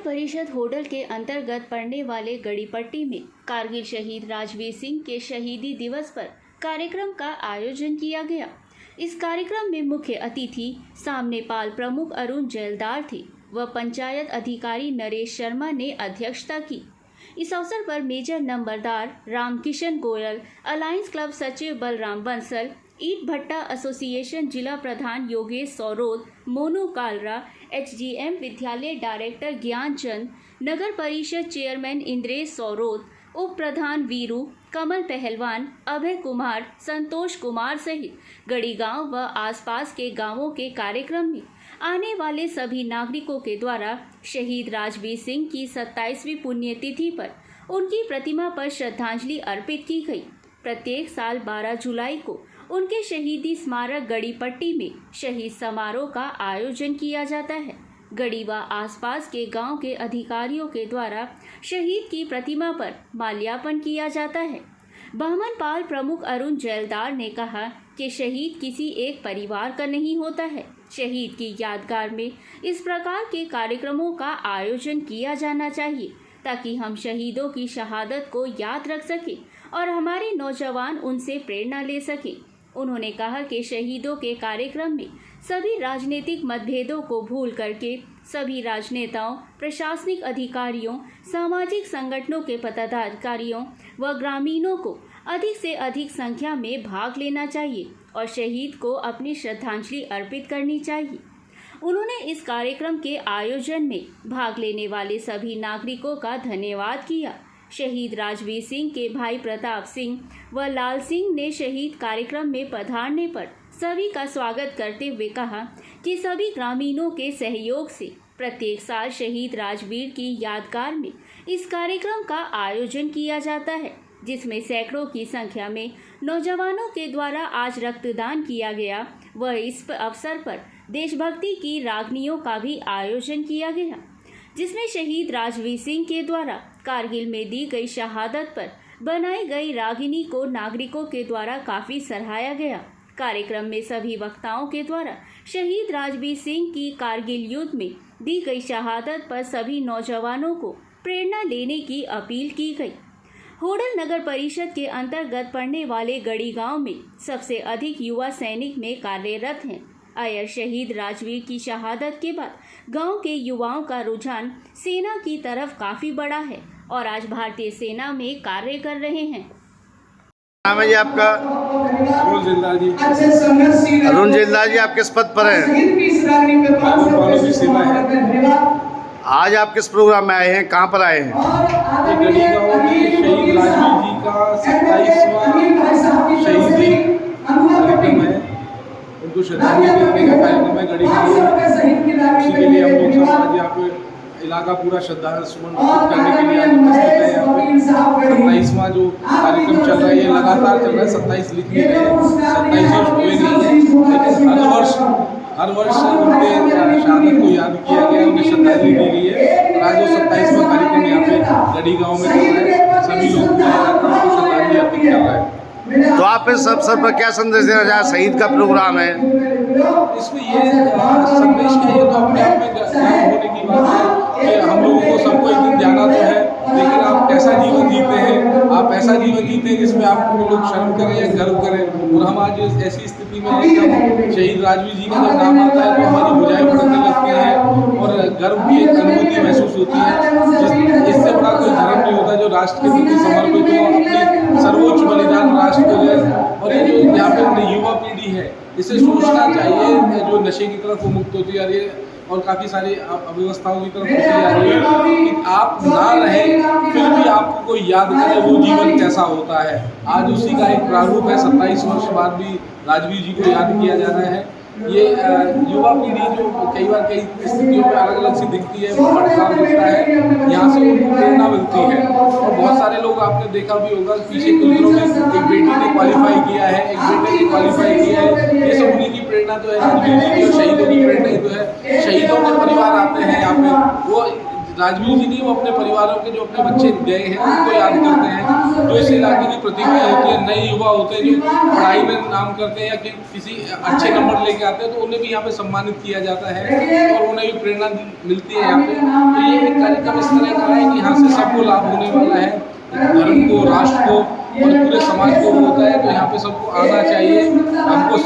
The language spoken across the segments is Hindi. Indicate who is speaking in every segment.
Speaker 1: परिषद होडल के अंतर्गत पड़ने वाले गड़ीपट्टी में कारगिल शहीद राजवीर सिंह के शहीदी दिवस पर कार्यक्रम का आयोजन किया गया। इस कार्यक्रम में मुख्य अतिथि सामनेपाल प्रमुख अरुण जैलदार थे व पंचायत अधिकारी नरेश शर्मा ने अध्यक्षता की। इस अवसर पर मेजर नंबरदार रामकिशन गोयल, अलायंस क्लब सचिव बलराम बंसल, ईट भट्टा एसोसिएशन जिला प्रधान योगेश सौरोद, मोनू कालरा, HGM विद्यालय डायरेक्टर ज्ञानचंद, नगर परिषद चेयरमैन इंद्रेश सौरोद, उप प्रधान वीरू, कमल पहलवान, अभय कुमार, संतोष कुमार सहित गड़ी गांव व आसपास के गांवों के कार्यक्रम में आने वाले सभी नागरिकों के द्वारा शहीद राजवीर सिंह की 27वीं पुण्यतिथि पर उनकी प्रतिमा पर श्रद्धांजलि अर्पित की गई। प्रत्येक साल 12 जुलाई को उनके शहीदी स्मारक गड़ीपट्टी में शहीद समारोह का आयोजन किया जाता है। गड़ी व आसपास के गांव के अधिकारियों के द्वारा शहीद की प्रतिमा पर माल्यार्पण किया जाता है। बहमन पाल प्रमुख अरुण जैलदार ने कहा कि शहीद किसी एक परिवार का नहीं होता है। शहीद की यादगार में इस प्रकार के कार्यक्रमों का आयोजन किया जाना चाहिए ताकि हम शहीदों की शहादत को याद रख सकें और हमारे नौजवान उनसे प्रेरणा ले सकें। उन्होंने कहा कि शहीदों के कार्यक्रम में सभी राजनीतिक मतभेदों को भूल करके सभी राजनेताओं, प्रशासनिक अधिकारियों, सामाजिक संगठनों के पदाधिकारियों व ग्रामीणों को अधिक से अधिक संख्या में भाग लेना चाहिए और शहीद को अपनी श्रद्धांजलि अर्पित करनी चाहिए। उन्होंने इस कार्यक्रम के आयोजन में भाग लेने वाले सभी नागरिकों का धन्यवाद किया। शहीद राजवीर सिंह के भाई प्रताप सिंह व लाल सिंह ने शहीद कार्यक्रम में पधारने पर सभी का स्वागत करते हुए कहा कि सभी ग्रामीणों के सहयोग से प्रत्येक साल शहीद राजवीर की यादगार में इस कार्यक्रम का आयोजन किया जाता है, जिसमें सैकड़ों की संख्या में नौजवानों के द्वारा आज रक्तदान किया गया व इस अवसर पर देशभक्ति की रागनियों का भी आयोजन किया गया, जिसमें शहीद राजवीर सिंह के द्वारा कारगिल में दी गई शहादत पर बनाई गई रागिनी को नागरिकों के द्वारा काफ़ी सराहाया गया। कार्यक्रम में सभी वक्ताओं के द्वारा शहीद राजवीर सिंह की कारगिल युद्ध में दी गई शहादत पर सभी नौजवानों को प्रेरणा लेने की अपील की गई। होडल नगर परिषद के अंतर्गत पड़ने वाले गड़ी गांव में सबसे अधिक युवा सैनिक में कार्यरत हैं। अयर शहीद राजवीर की शहादत के बाद गांव के युवाओं का रुझान सेना की तरफ काफ़ी बड़ा है और आज भारतीय सेना में कार्य कर रहे हैं।
Speaker 2: नाम है जी आपका?
Speaker 3: अरुण जैलदार जी।
Speaker 2: अरुण जैलदार जी, आप किस पद पर हैं? आज आप किस प्रोग्राम में आए हैं, कहाँ पर आए हैं?
Speaker 3: गड़ी गांव में शहीद राजवीर जी का 27वां शहीदी कार्यक्रम है, उनको श्रद्धांजलि देने का कार्यक्रम है गड़ी गांव में। उसी के लिए हम लोग सब आज यहाँ पे इलाका पूरा श्रद्धांजलि सुमन अर्पित करने के लिए आज उपस्थित है। यहाँ पे 27वां जो कार्यक्रम चल रहा है ये लगातार चल रहा है। 27 लिख नहीं रहे, 27 वर्ष हुए नहीं है, लेकिन हर वर्ष उनके शहादत को याद किया गया, उन्हें श्रद्धांजलि दी गई है। और आज जो 27वां कार्यक्रम यहाँ पे गड़ी गाँव में चल रहा है, सभी लोग पूरे इलाका को श्रद्धांजलि अर्पित कर रहे हैं।
Speaker 2: तो आप इस अवसर पर क्या संदेश देना चाहें? शहीद का प्रोग्राम है,
Speaker 3: इसमें ये संदेश क्या, ये तो अपने आप में गर्व होने की बात है कि हम लोगों को सबको एक दिन जाना तो है, लेकिन आप कैसा जीवन जीते हैं, आप ऐसा जीवन जीते हैं जिसमें आप लोग शर्म करें या गर्व करें। और हम आज ऐसी स्थिति में हैं जब शहीद राजवीर जी का जब नाम आता है तो हमारी भुजाएं फड़कने लगती हैं और गर्व की एक अनुभूति महसूस होती है। इससे बड़ा कोई धर्म नहीं होता जो राष्ट्र के प्रति समर्पित हो, अपनी सर्वोच्च बलिदान राष्ट्र को दे। और ये जो यहाँ पे युवा पीढ़ी है, इसे सोचना चाहिए जो नशे की तरफ मुक्त होती जा रही है और काफ़ी सारी अव्यवस्थाओं की तरफ होती जा रही है, कि आप ना रहें फिर भी आपको कोई याद करे वो जीवन कैसा होता है। आज उसी का एक प्रारूप है। 27 वर्ष बाद भी राजवीर जी को याद किया जा रहा है। ये युवा पीढ़ी जो कई बार कई स्थितियों में अलग अलग सी दिखती है, वो भटकाव दिखता है, यहाँ से उनको प्रेरणा मिलती है। और बहुत सारे लोग आपने देखा भी होगा, पीछे कुछ दिनों में एक बेटी ने क्वालिफाई किया है, एक बेटे ने क्वालिफाई किया है। ये सब उन्हीं की प्रेरणा तो है, राजवीर जी की और शहीदों की प्रेरणा ही तो है। शहीदों के परिवार आते हैं यहाँ पे, वो राजवीर जी नहीं, वो अपने परिवारों के जो अपने बच्चे गए हैं उनको याद करते हैं। जो इस इलाके की प्रतिभाएं होती है, नए युवा होते हैं जो पढ़ाई में नाम करते हैं या किसी अच्छे नंबर लेके आते हैं, तो उन्हें भी यहाँ पे सम्मानित किया जाता है और उन्हें भी प्रेरणा मिलती है यहाँ पे। तो ये एक कार्यक्रम इस तरह का है कि यहाँ से सबको लाभ होने वाला है, धर्म को, राष्ट्र को और पूरे समाज को होता है। तो यहाँ पे सबको आना चाहिए। हमको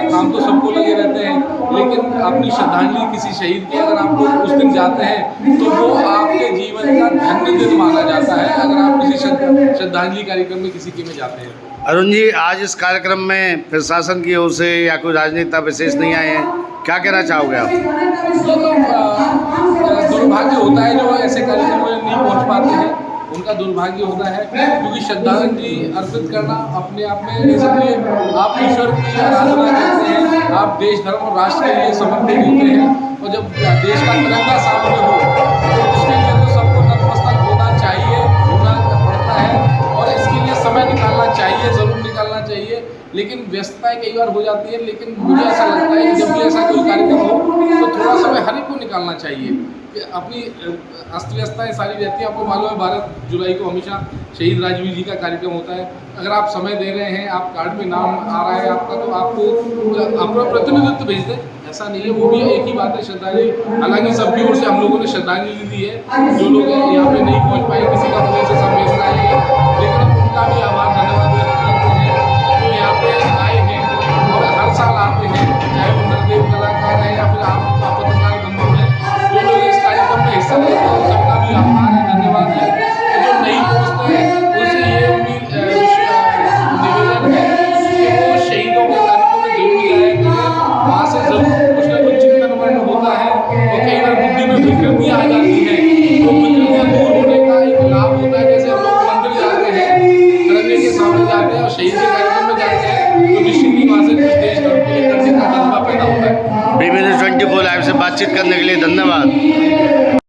Speaker 3: काम तो सबको लगे रहते हैं, लेकिन अपनी श्रद्धांजलि किसी शहीद की अगर आप लोग उस दिन जाते हैं तो वो आपके जीवन का धन्य दिन माना जाता है, अगर आप किसी श्रद्धांजलि कार्यक्रम में किसी के में जाते हैं।
Speaker 2: अरुण जी, आज इस कार्यक्रम में प्रशासन की ओर से या कोई राजनेता विशेष नहीं आए हैं, क्या कहना चाहोगे आप?
Speaker 3: ये तो दुर्भाग्य होता है जो ऐसे कार्यक्रम में नहीं पहुँच पाते हैं, उनका दुर्भाग्य होता है, क्योंकि श्रद्धांजलि अर्पित करना अपने आप में, इसलिए आप ईश्वर की आराधना करते हैं, आप देश, धर्म और राष्ट्र के लिए समर्पित होते हैं। और जब देश का तिरंगा सामने हो तो उसके लिए तो सबको नतमस्तक होना चाहिए, होना पड़ता है और इसके लिए समय निकालना चाहिए, ज़रूर निकालना चाहिए। लेकिन व्यस्तताएं कई बार हो जाती है, लेकिन मुझे ऐसा लगता है कि जब भी ऐसा कोई कार्यक्रम हो तो थोड़ा समय हर एक को निकालना चाहिए। कि अपनी अस्त व्यस्तताएँ सारी रहती है, आपको मालूम है 12 जुलाई को हमेशा शहीद राजवीर जी का कार्यक्रम होता है। अगर आप समय दे रहे हैं, आप कार्ड में नाम आ रहा है आपका, तो आपको अपना प्रतिनिधित्व भेज दें, ऐसा नहीं है। वो भी एक ही बात है, श्रद्धांजलि। हालांकि सबकी ओर से हम लोगों ने श्रद्धांजलि दी है, जो लोग यहाँ पे नहीं पहुँच पाए, किसी का फोन से संदेश आए हैं, लेकिन हम उनका भी आभार, धन्यवाद व्यक्त करते हैं जो यहाँ पे आए हैं और हर साल आते हैं, चाहे वो नरदेव कलाकार है या फिर आप पत्रकार बंधु हैं, जो लोग इस कार्यक्रम में हिस्सा लेते हैं, उन सबका भी आभार है, धन्यवाद है। जो नहीं पहुँचते हैं उनसे ये निवेदन है कि वो शहीदों के कार्यक्रम में जरूर जाया करें, वहाँ से जरूर कुछ ना कुछ चिंतन वर्ण होता है और कई बार बुद्धि में विकृतियाँ आ जाती हैं, तो विकृतियाँ दूर होने का एक लाभ होता है। जैसे हम लोग मंदिर जाते हैं, तिरंगे के सामने जाते हैं और शहीद के कार्यक्रम में जाते हैं, तो निश्चित ही वहाँ से कुछ देश धर्म के लिए करने का जज्बा पैदा होता है।
Speaker 2: BB News 24 लाइव से बातचीत करने के लिए धन्यवाद।